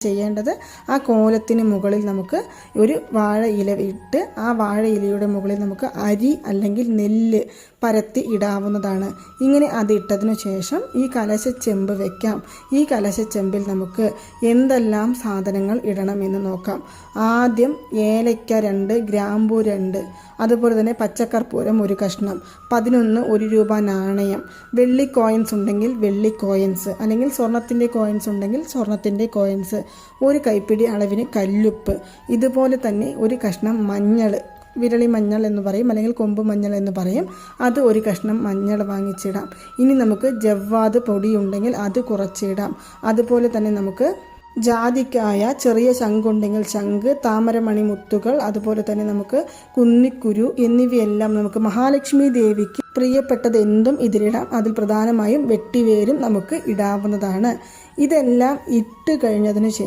ചെയ്യേണ്ടത്, ആ കോലത്തിന് മുകളിൽ നമുക്ക് ഒരു വാഴ ഇല ഇട്ട് ആ വാഴ ഇലയുടെ മുകളിൽ നമുക്ക് അരി അല്ലെങ്കിൽ നെല്ല് പരത്തി ഇടാവുന്നതാണ്. ഇങ്ങനെ അത് ഇട്ടതിനു ശേഷം ഈ കലശച്ചെമ്പ് വെക്കാം. ഈ കലശച്ചെമ്പിൽ നമുക്ക് എന്തെല്ലാം സാധനങ്ങൾ ഇടണമെന്ന് നോക്കാം. ആദ്യം ഏലയ്ക്ക 2, ഗ്രാമ്പൂ 2, അതുപോലെ തന്നെ പച്ചക്കർപ്പൂരം 1 കഷ്ണം, 11 1 രൂപ നാണയം, വെള്ളി കോയിൻസ് ഉണ്ടെങ്കിൽ വെള്ളി കോയിൻസ്, അല്ലെങ്കിൽ സ്വർണത്തിൻ്റെ കോയിൻസ് ഉണ്ടെങ്കിൽ സ്വർണത്തിൻ്റെ കോയിൻസ്, 1 കൈപ്പിടി അളവിന് കല്ലുപ്പ്, ഇതുപോലെ തന്നെ 1 കഷ്ണം മഞ്ഞൾ, വിരളി മഞ്ഞൾ എന്ന് പറയും, അല്ലെങ്കിൽ കൊമ്പ് മഞ്ഞൾ എന്ന് പറയും, അത് 1 കഷ്ണം മഞ്ഞൾ വാങ്ങിച്ചിടാം. ഇനി നമുക്ക് ജവ്വാത് പൊടി ഉണ്ടെങ്കിൽ അത് കുറച്ചിടാം. അതുപോലെ തന്നെ നമുക്ക് ജാതിക്കായ ചെറിയ ശംഖുണ്ടെങ്കിൽ ശംഖ്, താമരമണി മുത്തുകൾ, അതുപോലെ തന്നെ നമുക്ക് കുന്നിക്കുരു എന്നിവയെല്ലാം നമുക്ക് മഹാലക്ഷ്മി ദേവിക്ക് പ്രിയപ്പെട്ടത് എന്തും ഇതിലിടാം. അതിൽ പ്രധാനമായും വെട്ടിവേരും നമുക്ക് ഇടാവുന്നതാണ്. ഇതെല്ലാം ഇട്ട് കഴിഞ്ഞതിന് ശേഷം